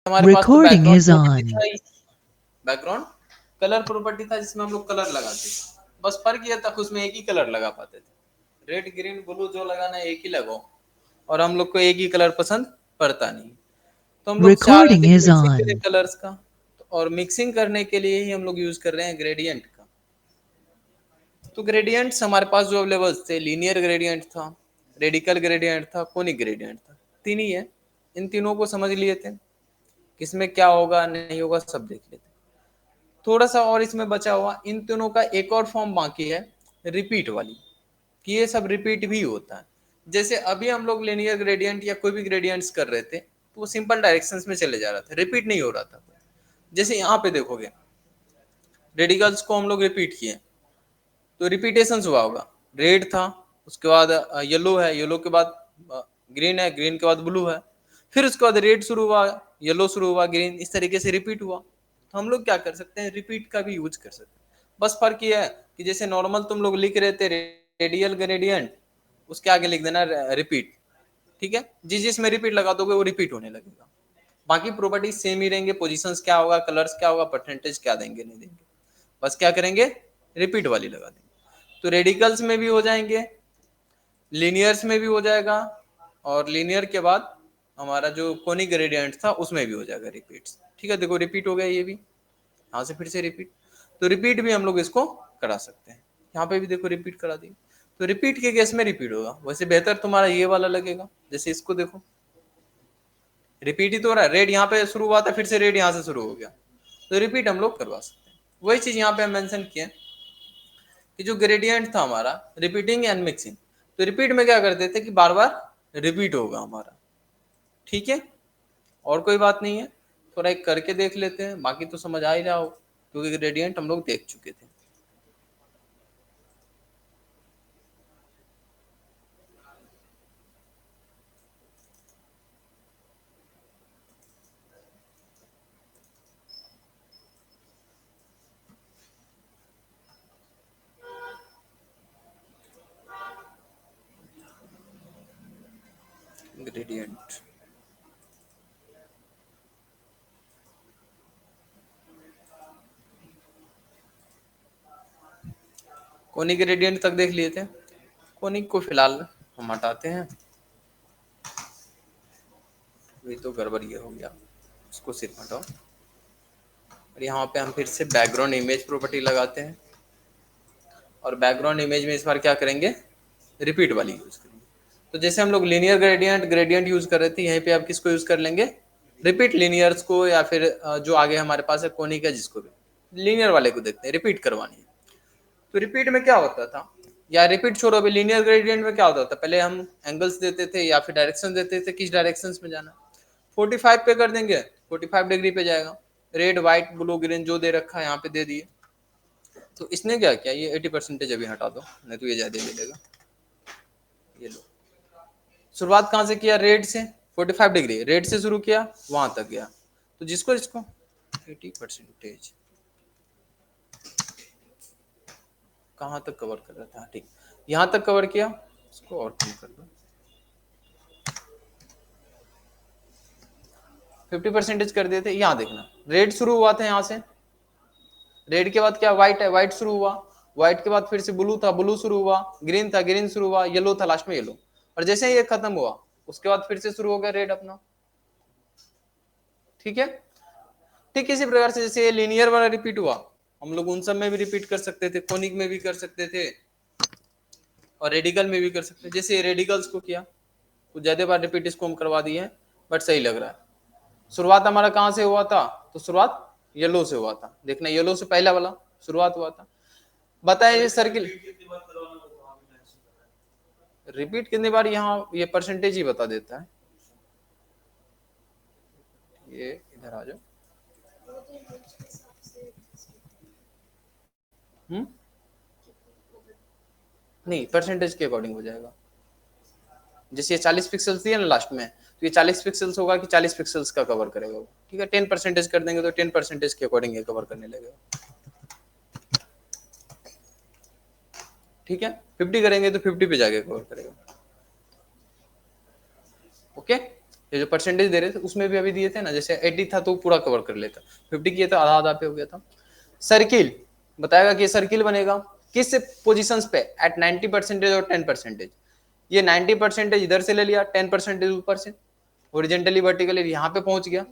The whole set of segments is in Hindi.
हमारे पास तो Recording background is property on. था ही, बैकग्राउंड कलर प्रॉपर्टी था जिसमें हम लोग कलर लगाते थे। बस फर्क ये था कि उसमें एक ही कलर लगा पाते थे, रेड ग्रीन ब्लू जो लगाना है एक ही लगाओ, और हम लोग को एक ही कलर पसंद पड़ता नहीं। तो हम लोग चाह रहे Recording थे कि is मिक्सिंग करें on. कलर्स का, और मिक्सिंग करने के लिए ही हम लोग यूज कर रहे हैं ग्रेडियंट का। तो ग्रेडियंट्स हमारे पास जो अवेलेबल थे, लीनियर ग्रेडियंट था, रेडिकल ग्रेडियंट था, कोनिक ग्रेडियंट था, तीन ही है। इन तीनों को समझ लिए थे, किसमें क्या होगा नहीं होगा सब देख लेते। थोड़ा सा और इसमें बचा हुआ, इन तीनों का एक और फॉर्म बाकी है, रिपीट वाली, कि ये सब रिपीट भी होता है। जैसे अभी हम लोग लिनियर ग्रेडियंट या कोई भी ग्रेडियंट्स कर रहे थे तो वो सिंपल डायरेक्शंस में चले जा रहा था, रिपीट नहीं हो रहा था। जैसे यहाँ पे देखोगे, रेडिकल्स को हम लोग रिपीट किए तो रिपीटेशन हुआ होगा। रेड था, उसके बाद येलो है, येलो के बाद ग्रीन है, ग्रीन के बाद ब्लू है, फिर उसके बाद रेड शुरू हुआ, येलो शुरू हुआ, ग्रीन, इस तरीके से रिपीट हुआ। तो हम लोग क्या कर सकते हैं, रिपीट का भी यूज कर सकते हैं। बस फर्क ये है कि जैसे नॉर्मल तुम लोग लिख रहे थे रेडियल ग्रेडियंट, उसके आगे लिख देना रिपीट। ठीक है, जिस जिसमें रिपीट लगा दोगे वो रिपीट होने लगेगा। बाकी प्रॉपर्टीज सेम ही रहेंगे, पोजीशंस क्या होगा, कलर्स क्या होगा, परसेंटेज क्या देंगे नहीं देंगे, बस क्या करेंगे, रिपीट वाली लगा देंगे। तो रेडिकल्स में भी हो जाएंगे, लीनियर्स में भी हो जाएगा, और लीनियर के बाद हमारा जो कोनिक ग्रेडियंट था उसमें भी हो जाएगा रिपीट्स। ठीक है, देखो रिपीट हो गया ये भी, यहाँ से फिर से रिपीट। तो रिपीट भी हम लोग इसको करा सकते हैं, यहाँ पे भी देखो रिपीट करा दी। तो रिपीट के केस में रिपीट होगा, वैसे बेहतर तुम्हारा ये वाला लगेगा। जैसे इसको देखो, रिपीट ही तो हो रहा है, रेड यहाँ पे शुरू हुआ था, फिर से रेड यहाँ से शुरू हो गया, तो रिपीट हम लोग करवा सकते हैं। वही चीज यहाँ पे हम मेंशन किए कि जो ग्रेडियंट था हमारा रिपीटिंग एंड मिक्सिंग, तो रिपीट में क्या करते थे कि बार बार रिपीट होगा हमारा। ठीक है, और कोई बात नहीं है, थोड़ा एक करके देख लेते हैं, बाकी तो समझ आ ही रहा हो क्योंकि ग्रेडियंट हम लोग देख चुके थे। ग्रेडियंट, कोनिक ग्रेडियंट तक देख लिए थे, कोनिक को फिलहाल हम हटाते हैं, ये तो गड़बड़ ये हो गया, इसको सिर्फ हटाओ। और यहाँ पे हम फिर से बैकग्राउंड इमेज प्रॉपर्टी लगाते हैं, और बैकग्राउंड इमेज में इस बार क्या करेंगे, रिपीट वाली यूज करेंगे। तो जैसे हम लोग लीनियर ग्रेडियंट ग्रेडियंट यूज कर रहे थे, यहीं पे आप किसको यूज कर लेंगे, रिपीट लीनियर्स को, या फिर जो आगे हमारे पास है कोनिक है, जिसको भी लीनियर वाले को देखते हैं, रिपीट करवानी है। तो रिपीट में क्या होता था, या रिपीट छोड़ो, अभी लीनियर ग्रेडियंट में क्या होता था, पहले हम एंगल्स देते थे या फिर डायरेक्शन देते थे, किस डायरेक्शन में जाना। 45 पे कर देंगे, 45 डिग्री पे जाएगा, रेड व्हाइट ब्लू ग्रीन जो दे रखा है यहाँ पे दे दिए। तो इसने क्या किया, ये 80% अभी हटा दो, नहीं तो ये ज्यादा ले लेगा। ये लो, शुरुआत कहाँ से किया, रेड से, 45 डिग्री रेड से शुरू किया, वहां तक गया। तो जिसको इसको 80% कहाँ तक कवर कर रहा था, ठीक, यहाँ तक कवर किया, इसको और कम कर दो, 50% कर दिए थे। यहाँ देखना, रेड शुरू हुआ था यहाँ से, रेड के बाद क्या व्हाइट है, व्हाइट शुरू हुआ, व्हाइट के बाद फिर से ब्लू था, ब्लू शुरू हुआ, ग्रीन था, ग्रीन शुरू हुआ, येलो था, लास्ट में येलो, और जैसे ये खत्म हुआ उसके बाद फिर से शुरू हो गया रेड अपना। ठीक है, ठीक इसी प्रकार से जैसे ये लीनियर वाला रिपीट हुआ, हम लोग उन सब में भी रिपीट कर सकते थे, कोनिक में भी कर सकते थे, और रेडिकल में भी कर सकते थे। जैसे रेडिकल्स को किया, कुछ ज्यादा बार रिपीट इसको हम करवा दिए हैं, बट सही लग रहा है। शुरुआत हमारा कहाँ से हुआ था, तो शुरुआत येलो से हुआ था, देखना येलो से पहला वाला शुरुआत हुआ था। बताए ये सर्किल रिपीट कितनी बार, यहाँ ये परसेंटेज ही बता देता है। ये इधर आ जाओ, नहीं परसेंटेज के अकॉर्डिंग हो जाएगा। जैसे ये 40 पिक्सल्स दिए ना लास्ट में, तो ये 40 पिक्सल्स होगा कि 40 पिक्सल्स का कवर करेगा वो। ठीक है, 10% कर देंगे तो 10% के अकॉर्डिंग ये कवर करने लगेगा। ठीक है, 50 करेंगे तो 50 पे जाके कवर करेगा। ओके, ये जो परसेंटेज दे रहे थे उसमें भी अभी दिए थे ना, जैसे 80 था तो पूरा कवर कर लेता, 50 किया था आधा आधा पे हो गया था। सर्किल बताएगा कि सर्किल बनेगा किस पोजिशन पे, एट 90% और 10%। ये 90% इधर से ले लिया, 10% ऊपर से, ओरिजेंटली वर्टिकली यहाँ पे पहुंच गया।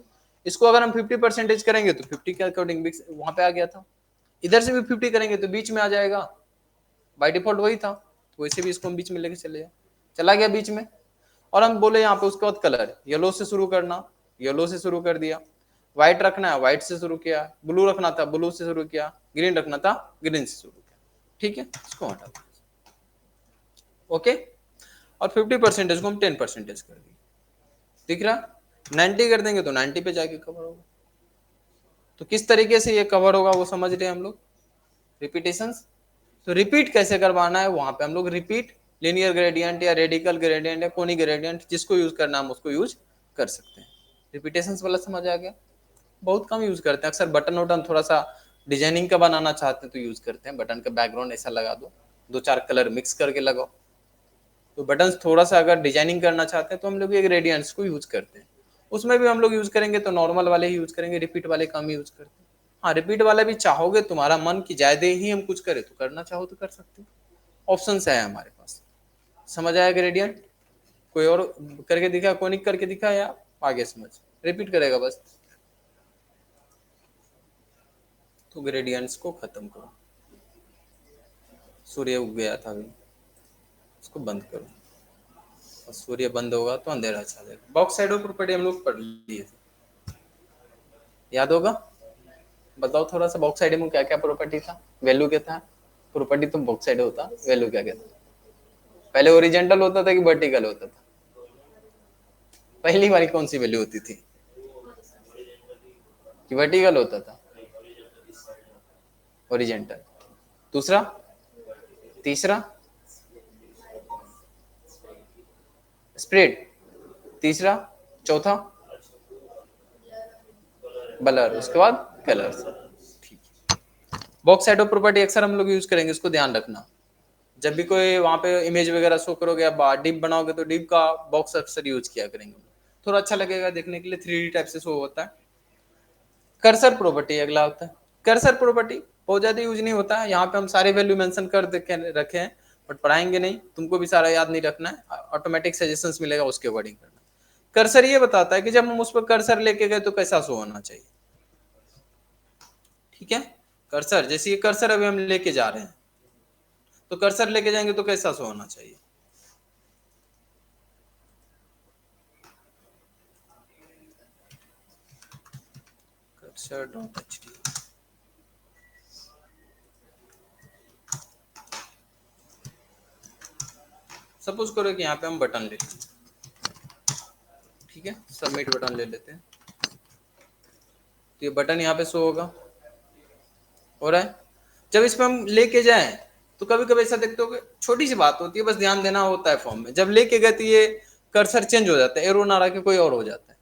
इसको अगर हम 50% करेंगे तो 50 के अकॉर्डिंग वहां पे आ गया था, इधर से भी 50 करेंगे तो बीच में आ जाएगा, बाय डिफॉल्ट वही था, तो वैसे भी इसको हम बीच में लेके चले जाए, चला गया बीच में। और हम बोले यहाँ पे उसके बाद कलर येलो से शुरू करना, येलो से शुरू कर दिया, व्हाइट रखना है व्हाइट से शुरू किया, ब्लू रखना था ब्लू से शुरू किया, ग्रीन रखना था ग्रीन से शुरू किया। ठीक है, इसको हटा दो। ओके, और 50% को हम 10% कर दिए, दिख रहा, 90 कर देंगे तो 90 पे जाके कवर होगा। तो किस तरीके से ये कवर होगा वो समझ रहे हैं हम लोग, रिपीटेशंस। तो रिपीट कैसे करवाना है, वहां पे हम लोग रिपीट लिनियर ग्रेडियंट या रेडिकल ग्रेडियंट या कोनिक ग्रेडियंट जिसको यूज करना हम उसको यूज कर सकते हैं। रिपीटेशंस वाला समझ आ गया। बहुत कम यूज करते हैं, अक्सर बटन वटन थोड़ा सा डिजाइनिंग का बनाना चाहते हैं तो यूज करते हैं, बटन का बैकग्राउंड ऐसा लगा दो, दो चार कलर मिक्स करके लगाओ। तो बटन थोड़ा सा अगर डिजाइनिंग करना चाहते हैं तो हम लोग ये ग्रेडियंट्स को यूज करते हैं, उसमें भी हम लोग यूज करेंगे तो नॉर्मल वाले ही यूज करेंगे, रिपीट वाले कम यूज करते हैं। हाँ, रिपीट वाला भी चाहोगे, तुम्हारा मन की ज्यादा ही हम कुछ करें तो करना चाहो तो कर सकते हो, ऑप्शन है हमारे पास। समझ आया ग्रेडियंट? कोई और करके दिखा, कोनिक करके दिखा या आगे समझ, रिपीट करेगा बस। तो ग्रेडियंट्स को खत्म करो, सूर्य उग गया था अभी, इसको बंद करो, और सूर्य बंद होगा तो अंधेरा छा जाएगा। बॉक्स साइडो प्रॉपर्टी हम लोग पढ़ लिए थे, याद होगा? बताओ थोड़ा सा, बॉक्स साइड में क्या क्या प्रॉपर्टी था, वैल्यू क्या था? प्रॉपर्टी तो बॉक्स साइड होता, वैल्यू क्या क्या था? पहले ओरिजेंटल होता था कि वर्टिकल होता था? पहली वाली कौन सी वैल्यू होती थी, कि वर्टिकल होता था? ओरिजेंटल। दूसरा, तीसरा स्प्रेड, तीसरा, चौथा ब्लर, उसके बाद कलर्स। ठीक है, बॉक्स शैडो प्रॉपर्टी अक्सर हम लोग यूज करेंगे, इसको ध्यान रखना। जब भी कोई वहां पे इमेज वगैरह शो करोगे या डिप बनाओगे तो डिप का बॉक्स अक्सर यूज किया करेंगे, थोड़ा अच्छा लगेगा देखने के लिए, 3D टाइप से शो होता है। कर्सर प्रॉपर्टी अगला होता है। कर्सर प्रॉपर्टी बहुत ज्यादा यूज नहीं होता है, यहाँ पे हम सारे वैल्यू मेंशन कर रखे हैं, बट पढ़ाएंगे नहीं, तुमको भी सारा याद नहीं रखना है, ऑटोमेटिक सजेशंस मिलेगा उसके अकॉर्डिंग करना। कर्सर ये बताता है कि जब हम उस पर कर्सर लेके गए तो कैसा शो होना चाहिए। ठीक है, कर्सर जैसे ये कर्सर अभी हम लेके जा रहे हैं, तो कर्सर लेके जाएंगे तो कैसा शो होना चाहिए? कर्सर.html। सपोज करो कि यहाँ पे हम बटन लेते हैं, ठीक है, सबमिट बटन ले लेते हैं, तो ये बटन यहाँ पे शो होगा, हो रहा है। जब इस पे हम लेके जाएं तो कभी कभी ऐसा देखते हो कि छोटी सी बात होती है, बस ध्यान देना होता है फॉर्म में, जब लेके गए तो ये कर्सर चेंज हो जाता है, एरो ना रह के कोई और हो जाता है।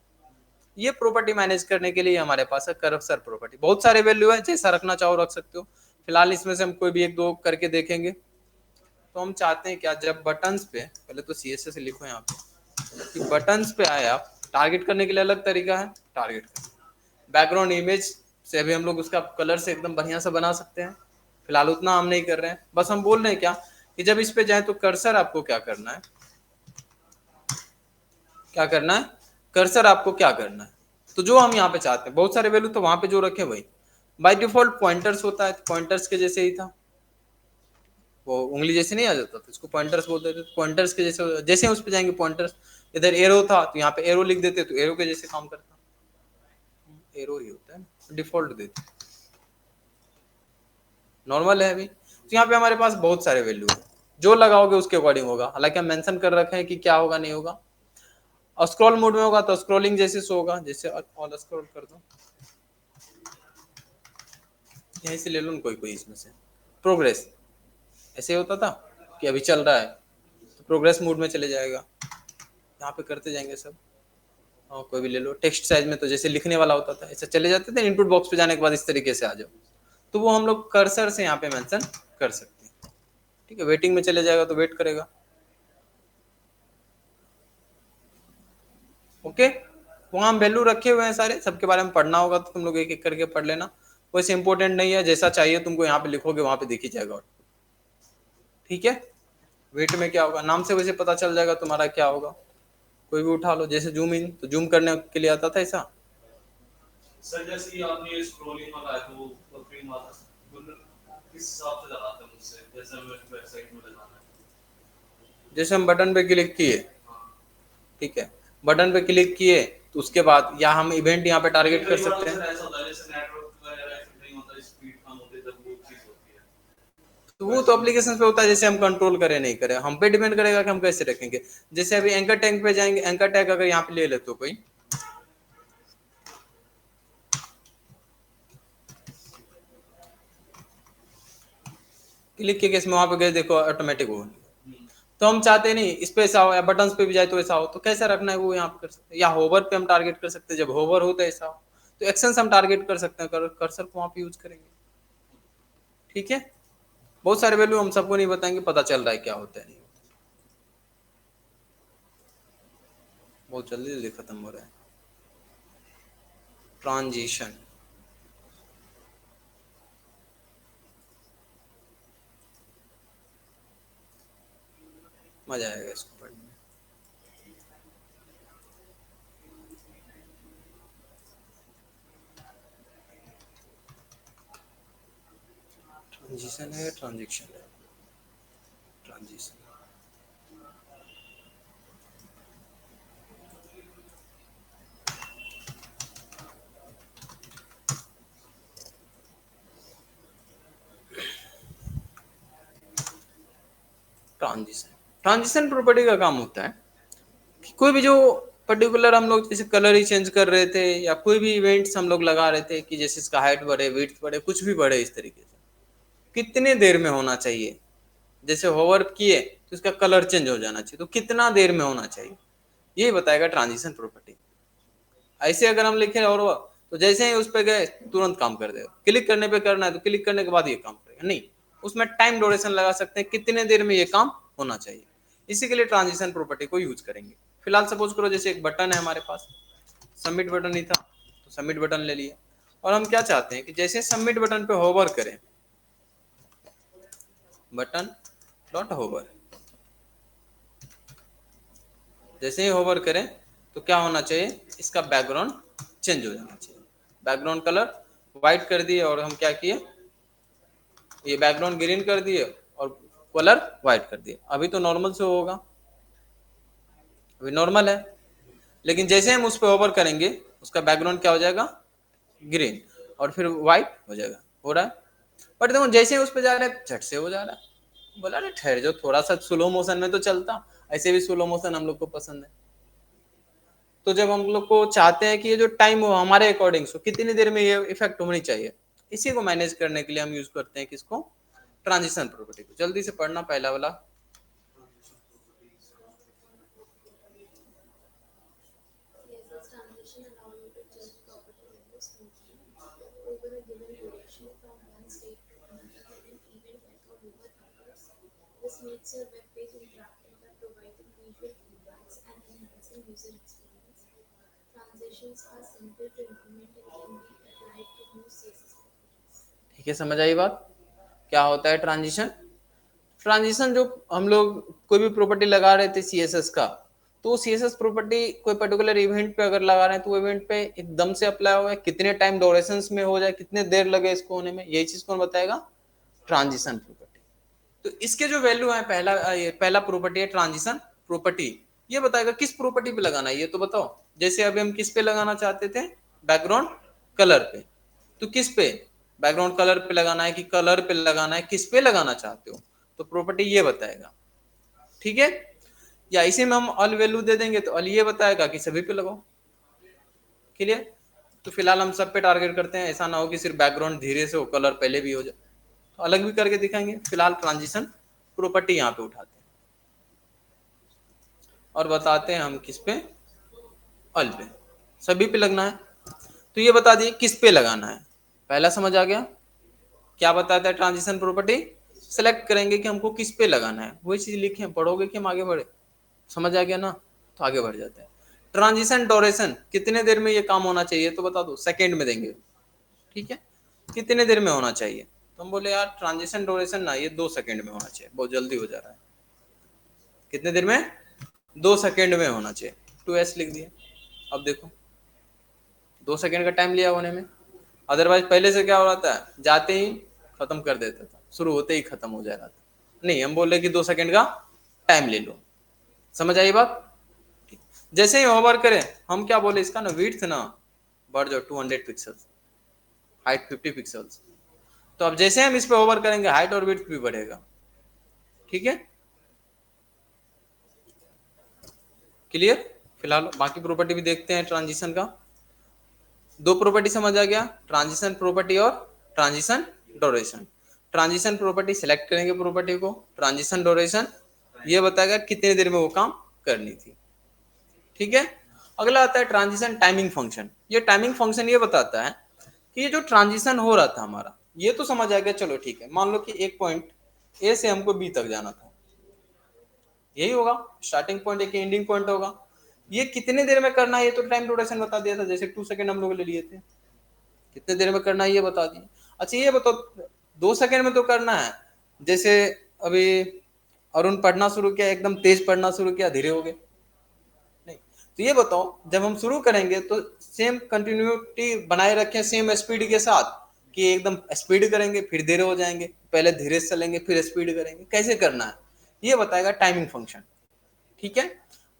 ये प्रॉपर्टी मैनेज करने के लिए हमारे पास है कर्सर प्रॉपर्टी। बहुत सारे वैल्यू है, जैसा रखना चाहो रख सकते हो, फिलहाल इसमें से हम कोई भी एक दो करके देखेंगे। तो हम चाहते हैं क्या, जब बटन्स पे, पहले तो CSS लिखो यहाँ पे कि बटन्स पे आए आप, टारगेट करने के लिए अलग तरीका है, टारगेट बैकग्राउंड इमेज से अभी हम लोग उसका कलर से एकदम बढ़िया से बना सकते हैं, फिलहाल उतना हम नहीं कर रहे हैं, बस हम बोल रहे हैं क्या कि जब इस पे जाए तो कर्सर आपको क्या करना है, क्या करना है, कर्सर आपको क्या करना है। तो जो हम यहाँ पे चाहते हैं, बहुत सारे वैल्यू तो वहां पे जो रखे वही, बाय डिफॉल्ट पॉइंटर्स होता है, पॉइंटर्स के जैसे ही था, वो उंगली जैसे नहीं आ जाता तो इसको पॉइंटर्स बोलते थे, पॉइंटर्स के जैसे, जैसे उस पे जाएंगे पॉइंटर्स, इधर एरो था तो यहाँ पे एरो लिख देते तो एरो के जैसे काम करता, एरो ही होता है, डिफॉल्ट देते, नॉर्मल है अभी। तो यहाँ पे हमारे पास बहुत सारे वैल्यू है, जो लगाओगे उसके अकॉर्डिंग होगा, हालांकि हम मेंशन कर रखे हैं कि क्या होगा नहीं होगा। और स्क्रॉल मोड में होगा तो स्क्रॉलिंग जैसे शो होगा, जैसे ऑल स्क्रॉल कर दो, यहीं से ले लो कोई कोई इसमें से, प्रोग्रेस ऐसे होता था कि अभी चल रहा है तो प्रोग्रेस मोड में चले जाएगा, यहाँ पे करते जाएंगे सब। और कोई भी ले लो, टेक्स्ट साइज में तो जैसे लिखने वाला होता था ऐसे चले जाते थे, इनपुट बॉक्स पे जाने के बाद इस तरीके से आ जाओ, तो वो हम लोग कर्सर से यहाँ पे मेंशन कर सकते हैं। ठीक है, वेटिंग में चले जाएगा तो वेट करेगा। ओके, वहां हम वैल्यू रखे हुए हैं सारे, सबके बारे में पढ़ना होगा तो तुम लोग एक एक करके पढ़ लेना, वैसे इंपॉर्टेंट नहीं है, जैसा चाहिए तुमको यहाँ पे लिखोगे वहां पे दिख ही जाएगा। ठीक है, वेट में क्या होगा नाम से वैसे पता चल जाएगा तुम्हारा क्या होगा। कोई भी उठा लो, जैसे जूम इन तो जूम करने के लिए आता था ऐसा। सर जैसे ये आपने स्क्रॉलिंग वाला है तो फ्रेम वाला किस हिसाब से लगाते हैं मुझसे, जैसे हमें वेबसाइट में लगाना है। जैसे हम बटन पे क्लिक किए, हाँ। ठीक है, बटन पे क्लिक किए तो उसके बाद या हम इवेंट यहाँ पे टारगेट कर कई बार सकते तो सर हैं। ऐसा होता है जैसे नेटवर्क वगैरह ऐसे नहीं होता, स्पीड कम होती है तब वो चीज होती है। तो वो तो एप्लीकेशन पे होता है, जैसे हम कंट्रोल करें नहीं करें, हम पे डिपेंड करेगा कि हम कैसे रखेंगे। जैसे अभी एंकर टैग पे जाएंगे, एंकर टैग अगर यहाँ पे ले ले तो कोई क्लिक के केस में वहां पे गए, देखो ऑटोमेटिक हो। तो हम चाहते नहीं इस पे ऐसा हो, या बटन्स पे भी जाए तो ऐसा हो, तो कैसा रखना है वो यहाँ पे कर सकते हैं, या होवर पे हम टारगेट कर सकते हैं, जब होवर हो तो ऐसा हो। तो एक्शन हम टारगेट कर सकते हैं, कर्सर को वहां पे यूज करेंगे। ठीक है, बहुत सारे वैल्यू हम सबको नहीं बताएंगे, पता चल रहा है क्या होता है नहीं होता। बहुत जल्दी जल्दी खत्म हो रहा है। ट्रांजिशन, मजा आएगा इसको पढ़ने में। ट्रांजिशन है, ट्रांजेक्शन है, ट्रांजिशन। ट्रांजिशन, ट्रांजिशन प्रॉपर्टी का काम होता है कि कोई भी जो पर्टिकुलर हम लोग जैसे कलर ही चेंज कर रहे थे, या कोई भी इवेंट्स हम लोग लगा रहे थे कि जैसे इसका हाइट बढ़े, विड्थ बढ़े, कुछ भी बढ़े इस तरीके से, कितने देर में होना चाहिए। जैसे होवर किए तो इसका कलर चेंज हो जाना चाहिए, तो कितना देर में होना चाहिए, यही बताएगा ट्रांजिशन प्रॉपर्टी। ऐसे अगर हम लिखे और तो जैसे ही उस पर गए तुरंत काम कर देगा, क्लिक करने पे करना है तो क्लिक करने के बाद ये काम करेगा नहीं, उसमें टाइम ड्यूरेशन लगा सकते हैं कितने देर में ये काम होना चाहिए, इसी के लिए ट्रांजिशन प्रॉपर्टी को यूज करेंगे। फिलहाल सपोज करो जैसे एक बटन है हमारे पास, सबमिट बटन ही था तो सबमिट बटन ले लिया, और हम क्या चाहते हैं कि जैसे सबमिट बटन पे होवर करें, बटन डॉट होवर, जैसे ही होवर करें तो क्या होना चाहिए, इसका बैकग्राउंड चेंज हो जाना चाहिए। बैकग्राउंड कलर व्हाइट कर दिए और हम क्या किए, ये बैकग्राउंड ग्रीन कर दिए और कलर व्हाइट कर दिए। अभी तो नॉर्मल से होगा, अभी नॉर्मल है, लेकिन जैसे हम उस पर होवर करेंगे उसका बैकग्राउंड क्या हो जाएगा, ग्रीन, और फिर व्हाइट हो जाएगा, हो रहा है। बट देखो जैसे ही उस पर जा रहे हैं झट से हो जा रहा है, बोला अरे ठहर जो, थोड़ा सा स्लो मोशन में तो चलता, ऐसे भी स्लो मोशन हम लोग को पसंद है। तो जब हम लोग को चाहते हैं कि ये जो टाइम हो हमारे अकॉर्डिंग सो कितनी देर में ये इफेक्ट होनी चाहिए, इसी को मैनेज करने के लिए हम यूज करते हैं किसको, ट्रांजिशन प्रॉपर्टी को। जल्दी से पढ़ना पहला वाला। ठीक है, समझ आई बात, क्या होता है ट्रांजिशन। ट्रांजिशन जो हम लोग कोई भी प्रॉपर्टी लगा रहे थे सीएसएस का, तो सीएसएस प्रॉपर्टी कोई पर्टिकुलर इवेंट पे अगर लगा रहे हैं तो वो इवेंट पे एकदम से अप्लाई हो, कितने टाइम ड्यूरेशन में हो जाए, कितने देर लगे इसको होने में, यही चीज कौन बताएगा, ट्रांजिशन प्रॉपर्टी। तो इसके जो वैल्यू है, पहला प्रॉपर्टी है ट्रांजिशन प्रॉपर्टी, ये बताएगा किस प्रॉपर्टी पे लगाना है, ये तो बताओ। जैसे अभी हम किस पे लगाना चाहते थे, बैकग्राउंड कलर पे, तो किस पे, बैकग्राउंड कलर पे लगाना है कि कलर पे लगाना है, किस पे लगाना चाहते हो, तो प्रॉपर्टी ये बताएगा। ठीक है, या इसी में हम ऑल वैल्यू दे देंगे तो ऑल ये बताएगा कि सभी पे लगाओ। क्लियर, तो फिलहाल हम सब पे टारगेट करते हैं, ऐसा ना हो कि सिर्फ बैकग्राउंड धीरे से हो, कलर पहले भी हो जाए, तो अलग भी करके दिखाएंगे। फिलहाल ट्रांजिशन प्रॉपर्टी यहाँ पे उठाते हैं और बताते हैं हम किस पे, ऑल पे, सभी पे लगना है। तो ये बता दिए किस पे लगाना है, पहला समझ आ गया। क्या बताता है ट्रांजिशन प्रॉपर्टी, सेलेक्ट करेंगे कि हमको किस पे लगाना है, वही चीज लिखे, पढ़ोगे कि हम आगे बढ़े, समझ आ गया ना, तो आगे बढ़ जाते हैं। ट्रांजिशन ड्यूरेशन कितने देर में ये काम होना चाहिए तो बता दो, सेकंड में देंगे, ठीक है, कितने देर में होना चाहिए, तो हम बोले यार ट्रांजिशन ड्यूरेशन ना ये 2 सेकंड में होना चाहिए, बहुत जल्दी हो जा रहा है, कितने देर में, 2 सेकंड में होना चाहिए, 2s लिख दिया। अब देखो 2 सेकंड का टाइम लिया होने में, अदरवाइज पहले से क्या हो रहा था, जाते ही खत्म कर देता था, शुरू होते ही खत्म हो जा रहा था, नहीं हम बोल रहे कि 2 सेकंड का टाइम ले लो, समझ आई बात। जैसे ही होवर करें हम क्या बोले, इसका ना विड्थ ना बढ़ जाओ 200 पिक्सल्स, हाइट 50 पिक्सल्स, तो अब जैसे हम इस पे होवर करेंगे हाइट और विड्थ भी बढ़ेगा, ठीक है, क्लियर। फिलहाल बाकी प्रॉपर्टी भी देखते हैं ट्रांजिशन का, दो प्रॉपर्टी समझ आ गया, ट्रांजिशन प्रॉपर्टी और transition duration. Transition property select करेंगे प्रॉपर्टी को, ट्रांजिशन ड्यूरेशन ये बताएगा कितने देर में वो काम करनी थी, ठीक है। अगला आता है ट्रांजिशन टाइमिंग फंक्शन। ये टाइमिंग फंक्शन ये बताता है कि ये जो ट्रांजिशन हो रहा था हमारा, ये तो समझ आ गया, चलो ठीक है, मान लो कि एक पॉइंट ए से हमको बी तक जाना था, यही होगा स्टार्टिंग पॉइंट, एक एंडिंग पॉइंट होगा, ये कितने देर में करना है ये तो टाइम ड्यूरेशन बता दिया था, जैसे 2 सेकंड हम लोग ले लिए थे, कितने देर में करना है ये बता दिए। अच्छा ये बताओ 2 सेकंड में तो करना है, जैसे अभी अरुण पढ़ना शुरू किया, एकदम तेज पढ़ना शुरू किया, धीरे हो गए, नहीं, तो ये बताओ जब हम शुरू करेंगे तो सेम कंटिन्यूटी बनाए रखें सेम स्पीड के साथ, कि एकदम स्पीड करेंगे फिर धीरे हो जाएंगे, पहले धीरे से चलेंगे फिर स्पीड करेंगे, कैसे करना है ये बताएगा टाइमिंग फंक्शन, ठीक है।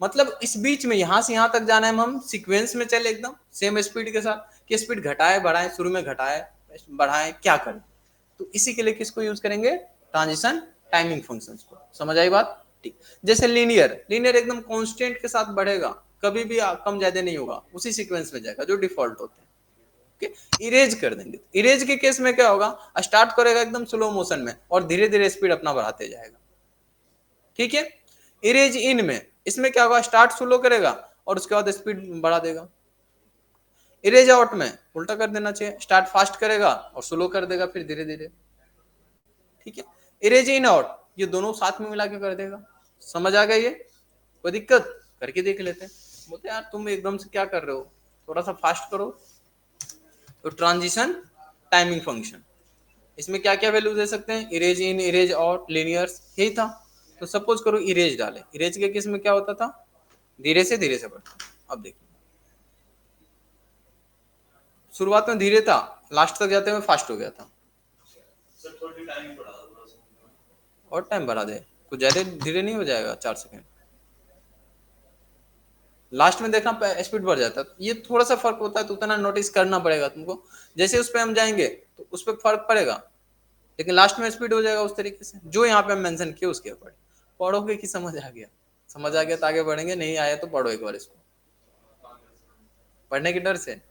मतलब इस बीच में यहां से यहां तक जाना है, हम सीक्वेंस में चले एकदम सेम स्पीड के साथ, कि स्पीड घटाए बढ़ाए, शुरू में घटाए बढ़ाए क्या करें, तो इसी के लिए किसको यूज करेंगे, ट्रांजिशन टाइमिंग फंक्शंस को, समझ आई बात, ठीक। जैसे लीनियर, लीनियर एकदम कांस्टेंट के साथ बढ़ेगा, कभी भी कम ज्यादा नहीं होगा, उसी सीक्वेंस में जाएगा जो डिफॉल्ट होते हैं, इरेज कर देंगे, इरेज के केस में क्या होगा, स्टार्ट करेगा एकदम स्लो मोशन में और धीरे धीरे स्पीड अपना बढ़ाते जाएगा, ठीक है। इरेज इन में, इसमें क्या होगा, स्टार्ट स्लो करेगा और उसके बाद स्पीड बढ़ा देगा। इरेज आउट में उल्टा कर देना चाहिए, स्टार्ट फास्ट करेगा और स्लो कर देगा फिर धीरे धीरे, ठीक है। इरेज इन आउट ये दोनों साथ में मिला के कर देगा, समझ आ गया ये, कोई दिक्कत, करके देख लेते हैं। बोलते यार तुम एकदम से क्या कर रहे हो, थोड़ा सा फास्ट करो। तो ट्रांजिशन टाइमिंग फंक्शन, इसमें क्या क्या वैल्यू दे सकते हैं, इरेज इन, इरेज आउट, लीनियर्स, यही था। तो सपोज करो इरेज डाले, इरेज के केस में क्या होता था, धीरे से बढ़ता। अब देखिए शुरुआत में धीरे था, लास्ट तक जाते हुए फास्ट हो गया था, सर थोड़ी टाइम बढ़ा दो थोड़ा सा। और टाइम बढ़ा दे, कुछ ज्यादा धीरे नहीं हो जाएगा, 4 सेकंड, लास्ट में देखना स्पीड बढ़ जाता है, ये थोड़ा सा फर्क होता है, तो उतना नोटिस करना पड़ेगा तुमको, जैसे उस पर हम जाएंगे तो उस पर फर्क पड़ेगा, लेकिन लास्ट में स्पीड हो जाएगा उस तरीके से जो यहाँ पे हम मेंशन किए उसके अकॉर्डिंग। पढ़ोगे कि समझ आ गया, समझ आ गया तो आगे बढ़ेंगे, नहीं आया तो पढ़ो एक बार इसको, पढ़ने के डर से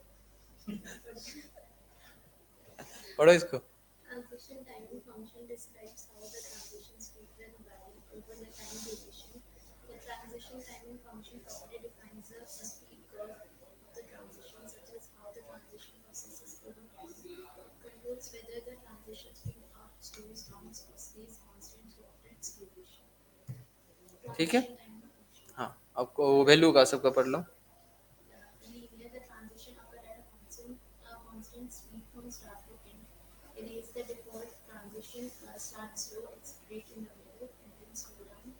पढ़ो इसको। Transition timing function describes how the transition speed will vary over the time duration. The transition timing function properly defines the speed curve of the transition, such as how the transition processes over time, controls whether the transition speed up, slows down, or stays constant throughout its duration. ठीक है, Transition timing function. हाँ आपको वैल्यू का सबका पढ़ लो। Linear, the transition occur at a constant speed from start to end. It is the default transition, start slow, accelerate in the middle, and then slow down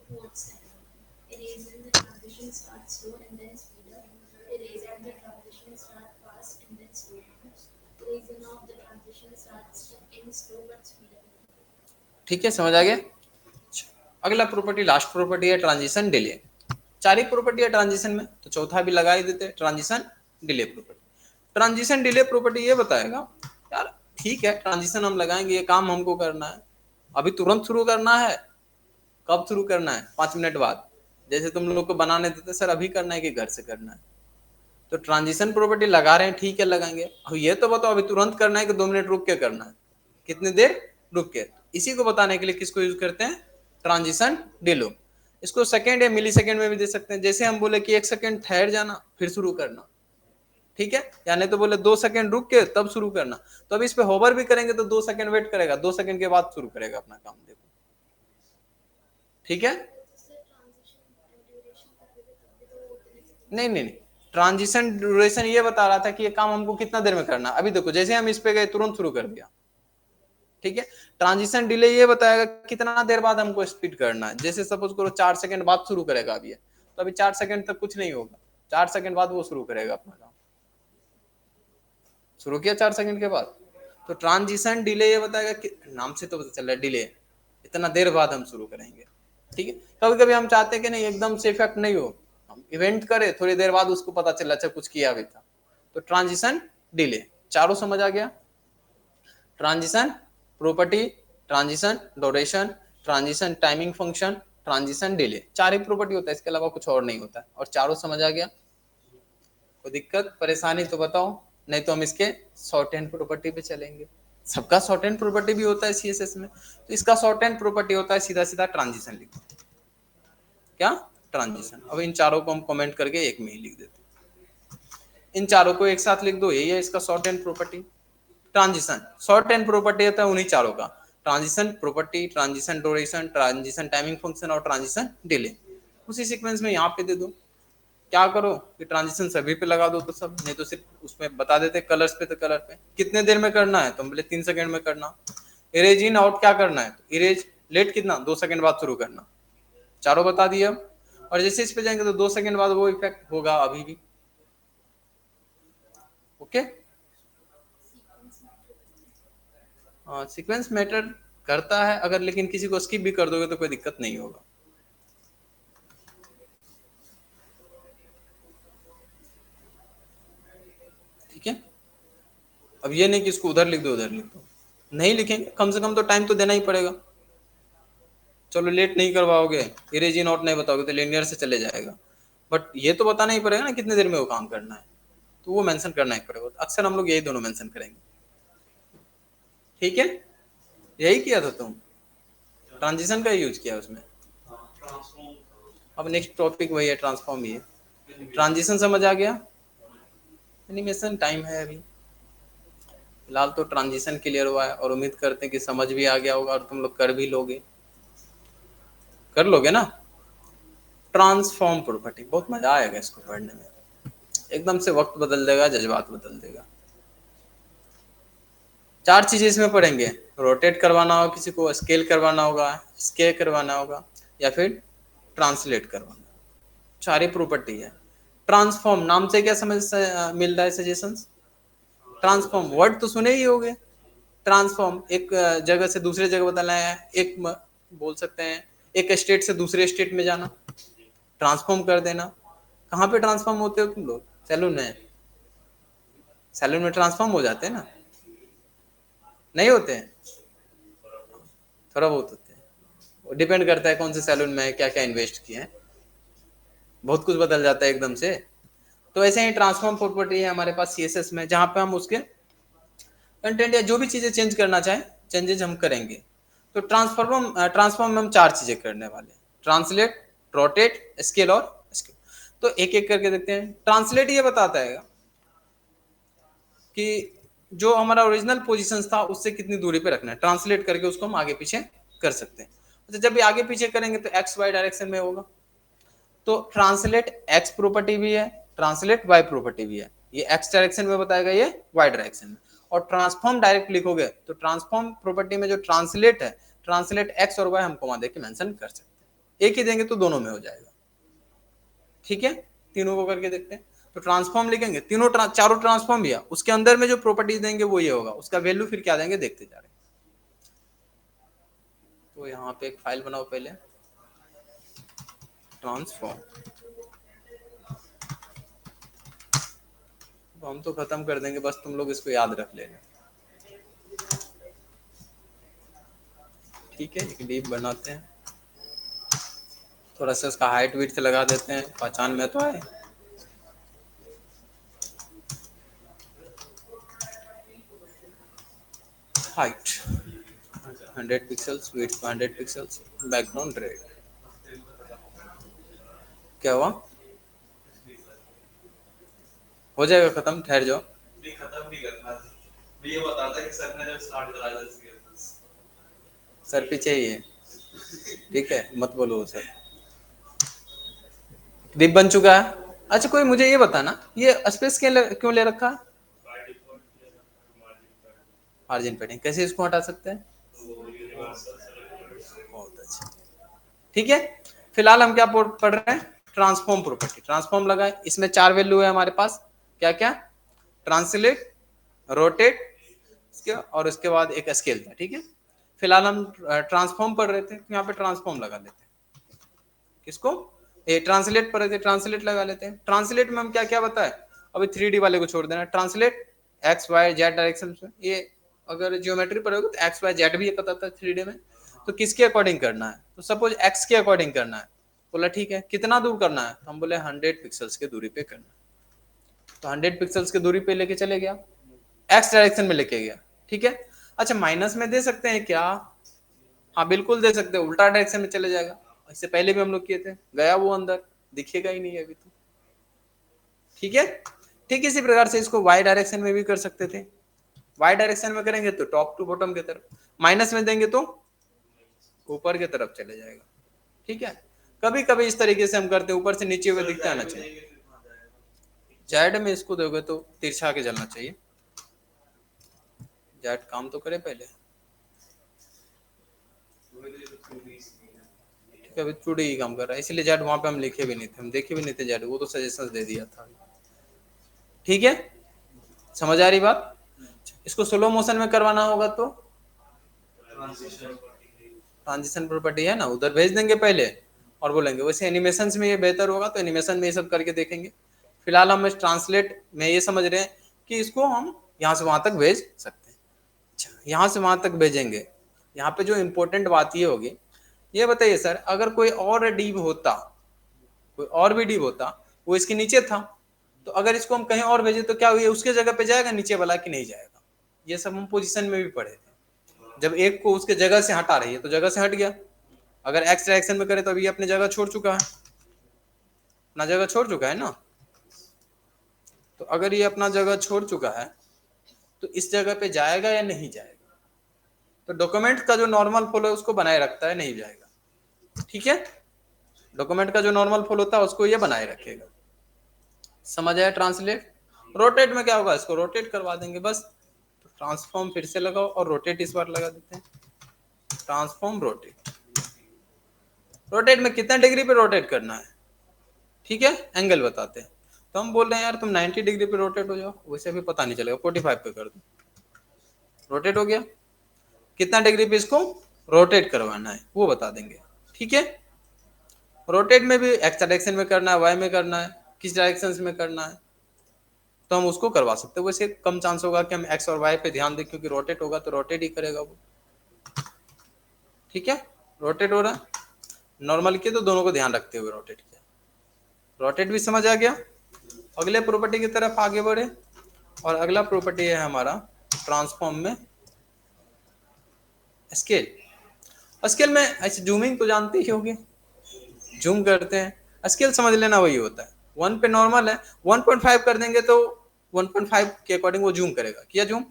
towards the end. It is when the transition starts slow and then speed up. It is when the transition starts fast and then slow down. It is when the transition starts in slow but speed up. ठीक है, समझ आ गया। अगला प्रॉपर्टी, लास्ट प्रॉपर्टी है ट्रांजिशन डिले। चार ही प्रॉपर्टी है ट्रांजिशन में, तो चौथा भी लगा ही देते, transition delay property. Transition delay property ये बताएगा यार ठीक है ट्रांजिशन हम लगाएंगे, ये काम हमको करना है, अभी तुरंत शुरू करना है, कब शुरू करना है, 5 मिनट बाद, जैसे तुम लोग को बनाने देते सर अभी करना है कि घर से करना है, तो ट्रांजिशन प्रॉपर्टी लगा रहे हैं, ठीक है लगाएंगे। अब ये तो बताओ अभी तुरंत करना है कि 2 मिनट रुक के करना है, कितनी देर रुक के, इसी को बताने के लिए किसको यूज करते हैं, ट्रांजिशन डिले। इसको सेकंड या मिली सेकंड में भी दे सकते हैं, जैसे हम बोले कि 1 सेकंड ठहर जाना फिर शुरू करना, ठीक है, या नहीं तो बोले 2 सेकंड रुक के तब शुरू करना, तो अभी इस पे होवर भी करेंगे तो 2 सेकंड वेट करेगा, 2 सेकंड के बाद शुरू करेगा अपना काम, देखो ठीक है। जिससे transition duration का भी तो नहीं नहीं नहीं, ट्रांजिशन ड्यूरेशन ये बता रहा था कि ये काम हमको कितना देर में करना है। अभी देखो जैसे हम इस पे गए तुरंत शुरू कर दिया, ठीक है। ट्रांजिशन डिले ये बताएगा कितना देर बाद हमको स्पीड करना है। जैसे सपोज करो 4 सेकंड बाद शुरू करेगा अभी, तो अभी 4 सेकंड तक कुछ नहीं होगा, 4 सेकंड बाद वो शुरू करेगा अपना काम। शुरू किया 4 सेकंड के बाद, तो ट्रांजिशन डिले ये बताएगा कि नाम से तो पता चल रहा है डिले, इतना देर बाद हम शुरू करेंगे, ठीक है। कभी कभी हम चाहते हैं कि नहीं एकदम से इफेक्ट नहीं हो, हम इवेंट करें थोड़ी देर बाद उसको पता चला अच्छा कुछ किया भी था, तो ट्रांजिशन डिले। चारों समझ आ गया? Transition property, transition duration, transition timing function, transition delay, 4 ही प्रॉपर्टी होता है, इसके अलावा कुछ और नहीं होता है। और चारों समझ आ गया? कोई दिक्कत परेशानी तो बताओ, नहीं तो हम इसके शॉर्ट हैंड प्रॉपर्टी पे चलेंगे। सबका शॉर्ट हैंड प्रॉपर्टी भी होता है सीएसएस में, तो इसका शॉर्ट हैंड प्रॉपर्टी होता है सीधा सीधा ट्रांजिशन लिखो। क्या? ट्रांजिशन। अब इन चारों को हम कमेंट करके एक में ही लिख देते हैं, इन चारों को एक साथ लिख दो, यही है इसका short hand property. Transition short hand property होता है उन्हीं चारों का, transition property, transition duration, transition timing function और ट्रांजिशन डिले। उसी सीक्वेंस में यहाँ पे दे दो। क्या करो कि ट्रांजिशन सभी पे लगा दो तो सब, नहीं तो सिर्फ उसमें बता देते कलर्स पे, तो कलर पे कितने देर में करना है तो हम बोले 3 सेकंड में करना। इरेज इन आउट क्या करना है, तो इरेज लेट कितना 2 सेकंड बाद शुरू करना, चारों बता दिए अब। और जैसे इस पे जाएंगे तो 2 सेकंड बाद वो इफेक्ट होगा अभी भी। ओके, सीक्वेंस मैटर करता है अगर, लेकिन किसी को स्किप भी कर दोगे तो कोई दिक्कत नहीं होगा। ठीक है, अब ये नहीं कि इसको उधर लिख दो उधर लिख दो, नहीं लिखेंगे, कम से कम तो टाइम तो देना ही पड़ेगा। चलो लेट नहीं करवाओगे, इरेज इन आउट नहीं बताओगे तो लिनियर से चले जाएगा, बट ये तो बताना ही पड़ेगा ना कितने देर में वो काम करना है, तो वो मेंशन करना ही पड़ेगा। अक्सर हम लोग यही दोनों मेंशन करेंगे। ठीक है, यही किया था तुम, ट्रांजिशन का यूज किया उसमें। ट्रांसफॉर्म अब नेक्स्ट टॉपिक वही है, ट्रांसफॉर्म ही है। ट्रांजिशन समझ आ गया? एनिमेशन टाइम है अभी फिलहाल, तो ट्रांजिशन क्लियर हुआ है और उम्मीद करते हैं कि समझ भी आ गया होगा और तुम लोग कर भी लोगे, कर लोगे ना। ट्रांसफॉर्म प्रॉपर्टी बहुत मजा आएगा इसको पढ़ने में, एकदम से वक्त बदल देगा, जज्बात बदल देगा। 4 चीजें इसमें पढ़ेंगे, रोटेट करवाना होगा किसी को, स्केल करवाना होगा, स्केल करवाना होगा, या फिर ट्रांसलेट करवाना। 4 ही प्रॉपर्टी है। ट्रांसफॉर्म नाम से क्या समझ मिल रहा है सजेशंस? ट्रांसफॉर्म वर्ड तो सुने ही होगे। ट्रांसफॉर्म एक जगह से दूसरे जगह बदलना है, एक बोल सकते हैं एक स्टेट से दूसरे स्टेट में जाना, ट्रांसफॉर्म कर देना। कहाँ पे ट्रांसफॉर्म होते हो तुम लोग? सैलून में, सैलून में ट्रांसफॉर्म हो जाते हैं ना? नहीं होते हैं, थोड़ा बहुत होते हैं, वो डिपेंड करता है कौन से सैलून में क्या क्या इन्वेस्ट किए हैं, बहुत कुछ बदल जाता है एकदम से। तो ऐसे ही ट्रांसफॉर्म प्रॉपर्टी है हमारे पास सीएसएस में, जहां पे हम उसके कंटेंट या जो भी चीजें चेंज करना चाहें चेंजेस हम करेंगे। तो ट्रांसफॉर्म में हम 4 चीजें करने वाले हैं, ट्रांसलेट, रोटेट, स्केल और स्केल। तो एक एक करके देखते हैं। ट्रांसलेट ये बताता है कि जो हमारा ओरिजिनल पोजीशन था उससे कितनी दूरी पे रखना है, ट्रांसलेट करके उसको हम आगे पीछे कर सकते हैं। तो जब भी आगे पीछे करेंगे तो एक्स वाई डायरेक्शन में होगा, तो ट्रांसलेट एक्स प्रॉपर्टी भी है, ट्रांसलेट वाई प्रॉपर्टी भी है। ये एक्स डायरेक्शन में बताएगा, ये वाई डायरेक्शन में। और ट्रांसफॉर्म डायरेक्ट लिखोगे तो ट्रांसफॉर्म प्रॉपर्टी में जो ट्रांसलेट है, ट्रांसलेट एक्स और वाई हम कॉमा देके मेंशन कर सकते हैं। एक ही देंगे तो दोनों में हो जाएगा। ठीक है, तीनों को करके देखते हैं। तो ट्रांसफॉर्म लिखेंगे, चारों ट्रांसफॉर्म दिया, उसके अंदर में जो प्रॉपर्टीज देंगे वो ये होगा, उसका वैल्यू फिर क्या देंगे देखते जा रहे हैं। तो यहाँ पे एक फाइल बनाओ पहले, ट्रांसफॉर्म। तो हम तो खत्म कर देंगे, बस तुम लोग इसको याद रख लेना। ठीक है, एक डीप बनाते हैं, थोड़ा सा इसका हाइट विड्थ लगा देते हैं, पहचान में तो आए। Height 100 pixels, width 100 pixels, background red. क्या हुआ? हो जाएगा खत्म, ठहर जाओ। नहीं खत्म नहीं करना, ये बताता है कि सर ने जब स्टार्ट कराया था सर पीछे ही है, ठीक है, मत बोलो सर। डिप बन चुका है, अच्छा कोई मुझे ये बताना, ये स्पेस क्यों ले रखा है? बाय डिफॉल्ट मार्जिन पर मार्जिन पेडिंग, कैसे इसको हटा सकते हैं? तो यूनिवर्सल सेलेक्ट बहुत अच्छा, ठीक है। फिलहाल हम क्या पढ़ रहे हैं? Transform property. ट्रांसफॉर्म लगाए, इसमें 4 वैल्यू है हमारे पास, क्या क्या? ट्रांसलेट, रोटेट, और उसके बाद एक स्केल था, ठीक है। फिलहाल हम ट्रांसफॉर्म पढ़ रहे थे, तो यहाँ पे ट्रांसफॉर्म लगा लेते हैं। किसको? ये ट्रांसलेट पढ़ रहे थे, ट्रांसलेट लगा लेते हैं। ट्रांसलेट में हम क्या क्या बताए? अभी 3D वाले को छोड़ देना। Translate x y z direction में, ये अगर जियोमेट्री पढ़ोगे तो एक्स वाई जेड भी ये पता था 3D में, तो किसके अकॉर्डिंग करना है? तो सपोज एक्स के अकॉर्डिंग करना है, बोला ठीक है, कितना दूर करना है? तो हम बोले 100 पिक्सल्स के दूरी पे करना है, तो 100 पिक्सल्स के दूरी पे लेके चले गया, एक्स डायरेक्शन में लेके गया, ठीक है। अच्छा माइनस में दे सकते हैं क्या? हाँ बिल्कुल दे सकते हैं, उल्टा डायरेक्शन में चले जाएगा। इससे पहले भी हम लोग किए थे, गया वो अंदर, दिखेगा ही नहीं अभी तो, ठीक है। ठीक इसी प्रकार से इसको वाई डायरेक्शन में भी कर सकते थे। वाई डायरेक्शन में करेंगे तो टॉप टू बॉटम की तरफ, माइनस में देंगे तो ऊपर की तरफ चले जाएगा, ठीक है। कभी कभी इस तरीके से हम करते हैं, ऊपर से नीचे हुए दिखता है ना चाहिए। जेड में इसको दोगे तो तिरछा के चलना चाहिए, जेड काम तो करे पहले, ठीक है। अभी 2D ही काम कर रहा है, इसलिए जेड वहां पे हम लिखे भी नहीं थे, हम देखे भी नहीं थे जेड, वो तो सजेशंस दे दिया था, ठीक है। समझ आ रही बात? इसको स्लो मोशन में करवाना होगा तो ट्रांजिशन प्रॉपर्टी है ना, उधर भेज देंगे पहले और बोलेंगे। वैसे एनिमेशन में ये बेहतर होगा, तो एनिमेशन में ये सब करके देखेंगे। फिलहाल हम इस ट्रांसलेट में ये समझ रहे हैं कि इसको हम यहाँ से वहां तक भेज सकते हैं। अच्छा यहाँ से वहां तक भेजेंगे, यहाँ पे जो इंपॉर्टेंट बात ये होगी, ये बताइए सर, अगर कोई और डीप होता, कोई और भी डीप होता, वो इसके नीचे था, तो अगर इसको हम कहीं और भेजे तो क्या हुआ, उसके जगह पे जाएगा नीचे वाला कि नहीं जाएगा? ये सब हम पोजीशन में भी पढ़े थे। जब एक को उसके जगह से हटा रही है तो जगह से हट गया, अगर एक्स डायरेक्शन में करे तो अभी अपनी जगह छोड़ चुका है, अपना जगह छोड़ चुका है ना। तो अगर ये अपना जगह छोड़ चुका है तो इस जगह पे जाएगा या नहीं जाएगा? तो डॉक्यूमेंट का जो नॉर्मल फ्लो है उसको बनाए रखता है, नहीं जाएगा, ठीक है। डॉक्यूमेंट का जो नॉर्मल फ्लो होता है उसको ये बनाए रखेगा। समझ आया? ट्रांसलेट। रोटेट में क्या होगा, इसको रोटेट करवा देंगे बस। तो ट्रांसफॉर्म फिर से लगाओ और रोटेट इस बार लगा देते हैं, ट्रांसफॉर्म रोटेट। रोटेट में कितना डिग्री पे रोटेट करना है, ठीक है, एंगल बताते हैं। तो हम बोल रहे हैं यार तुम 90 डिग्री पे रोटेट हो जाओ, वैसे भी पता नहीं चलेगा, 45 पे कर दो, रोटेट हो गया। कितना डिग्री पे इसको रोटेट करवाना है वो बता देंगे, ठीक है। रोटेट में भी एक्स डायरेक्शन में करना है, वाई में करना है, किस डायरेक्शन में करना है, तो हम उसको करवा सकते हैं। वैसे कम चांस होगा कि हम एक्स और वाई पे ध्यान दें, क्योंकि रोटेट होगा तो रोटेट ही करेगा वो, ठीक है। रोटेट हो रहा है नॉर्मल के, तो दोनों को ध्यान रखते हुए रोटेट किया। रोटेट भी समझ आ गया। अगले प्रॉपर्टी की तरफ आगे बढ़े, और अगला प्रॉपर्टी है हमारा ट्रांसफॉर्म में स्केल। स्केल में ऐसे जूमिंग तो जानते ही होगे, जूम करते हैं, स्केल समझ लेना वही होता है। 1 पे नॉर्मल है, 1.5 कर देंगे तो 1.5 के अकॉर्डिंग वो जूम करेगा, किया जूम।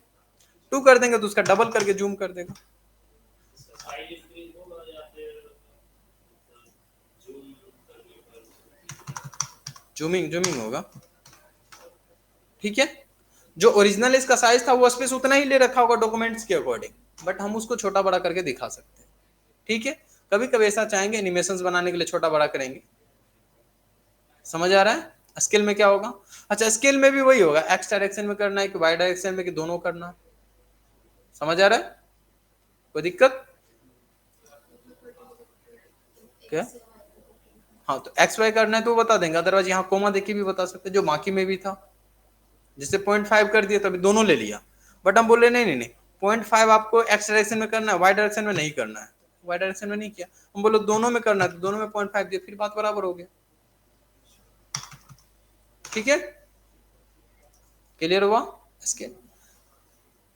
2 कर देंगे तो उसका डबल करके जूम कर देगा। जूमिंग जूमिंग होगा, ठीक है। जो ओरिजिनल इसका साइज था वो स्पेस उतना ही ले रखा होगा डॉक्यूमेंट्स के अकॉर्डिंग, बट हम उसको छोटा बड़ा करके दिखा सकते हैं, ठीक है। कभी कभी ऐसा चाहेंगे एनिमेशंस बनाने के लिए छोटा बड़ा करेंगे। समझ आ रहा है? स्केल में क्या होगा? अच्छा स्केल में भी वही होगा, एक्स डायरेक्शन में करना है कि वाई डायरेक्शन में, कि दोनों करना है। समझ आ रहा है? कोई दिक्कत क्या? हाँ तो एक्स वाई करना है तो वो बता देंगे, अदरवाइज यहाँ कोमा देखिए भी बता सकते, जो बाकी में भी था। जिससे 0.5 कर दिया तो अभी दोनों ले लिया, बट हम बोल रहे नहीं नहीं नहीं, 0.5 आपको एक्स डायरेक्शन में करना है, वाई डायरेक्शन में नहीं करना है। वाई डायरेक्शन में नहीं किया, हम बोलो दोनों में करना है तो दोनों में 0.5 दिया, फिर बात बराबर हो गया, ठीक है। क्लियर हुआ? इसके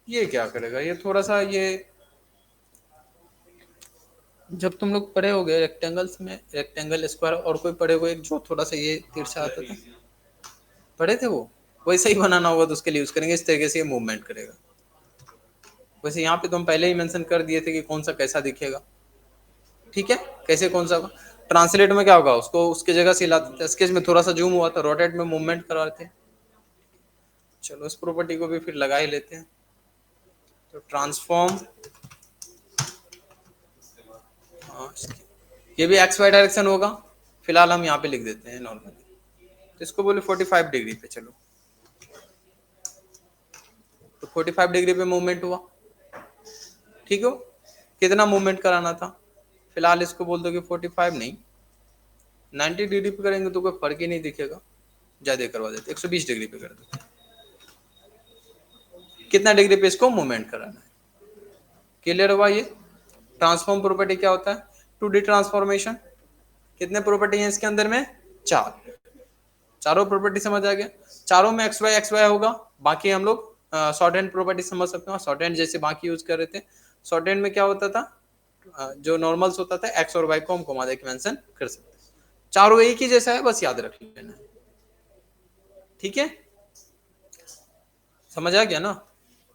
ये क्या करेगा, ये थोड़ा सा ये, जब तुम लोग पढ़े होगे रेक्टेंगल्स में, रेक्टेंगल स्क्वायर और कोई पढ़े हुए, जो थोड़ा सा ये तिरछा आता था, पढ़े थे वो, वैसे ही बनाना होगा तो उसके लिए यूज करेंगे, इस तरीके से ये मूवमेंट करेगा। वैसे यहाँ पे तो हम पहले ही मेंशन कर दिए थे कि कौन सा कैसा दिखेगा, ठीक है, कैसे कौन सा। ट्रांसलेट में क्या होगा, उसको उसकी जगह से हिलाते थे, स्केच में थोड़ा सा जूम हुआ तो रोटेट में मूवमेंट करवाते हैं। चलो इस प्रॉपर्टी को भी फिर लगा ही लेते हैं। तो ट्रांसफॉर्म, हाँ ये भी एक्स वाई डायरेक्शन होगा, फिलहाल हम यहाँ पे लिख देते हैं नॉर्मली, तो इसको बोले 45 डिग्री पे। चलो तो 45 डिग्री पे मूवमेंट हुआ, ठीक हो। कितना मूवमेंट कराना था, फिलहाल इसको बोल दो कि 45 नहीं 90 डिग्री पे करेंगे तो कोई फर्क ही नहीं दिखेगा, ज्यादा करवा देते 120 डिग्री पे कर दो। कितना डिग्री पे इसको मूवमेंट कराना है, क्लियर हुआ। ये ट्रांसफॉर्म प्रॉपर्टी क्या होता है, 2D ट्रांसफॉर्मेशन। कितने प्रॉपर्टी है इसके अंदर में, 4, चारों प्रॉपर्टी समझ आ गया। चारों में एक्स वाई होगा, बाकी हम लोग शॉर्ट हैंड प्रॉपर्टी समझ सकते हो, शॉर्ट हैंड जैसे बाकी यूज कर रहे थे। शॉर्ट हैंड में क्या होता था, जो नॉर्मल्स होता था एक्स और वाई को हम घुमा दे के मेंशन कर सकते हैं। चारों एक ही जैसा है, बस याद रख लेना, ठीक है। समझ आ गया ना,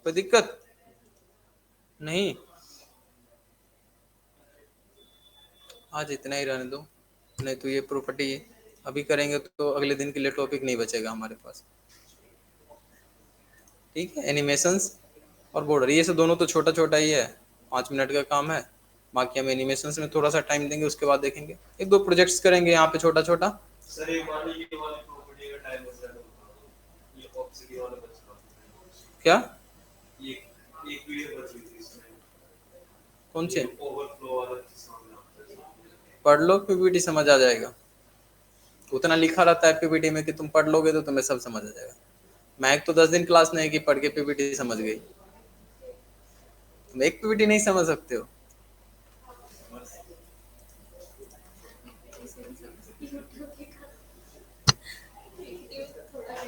कोई दिक्कत नहीं। आज इतना ही रहने दो, नहीं तो ये प्रॉपर्टी अभी करेंगे तो अगले दिन के लिए टॉपिक नहीं बचेगा हमारे पास, ठीक है। एनिमेशंस और बॉर्डर, ये सब दोनों तो छोटा छोटा ही है, 5 मिनट का काम है। बाकी हम एनिमेशंस में थोड़ा सा टाइम देंगे, उसके बाद देखेंगे, एक दो प्रोजेक्ट्स करेंगे यहाँ पे छोटा छोटा। सर एक बार ये वाली प्रॉपर्टी का टाइम बच जाएगा, ये ऑब्सिडी वाला बच रहा क्या, ये एक वीडियो बच गई थी इसमें, कौन से, ओवरफ्लो वाला सामने आता है। पढ़ लो पीपीटी समझ आ जाएगा। उतना लिखा रहता है पीपीटी में कि तुम पढ़ लोगे तो तुम्हें सब समझ आ जाएगा। मैं एक तो 10 दिन क्लास नहीं की, पढ़ के पीपीटी समझ गई, तुम एक पीपीटी नहीं समझ सकते हो।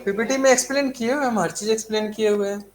पीपीटी में एक्सप्लेन किए हुए हम, हर चीज एक्सप्लेन किए हुए हैं।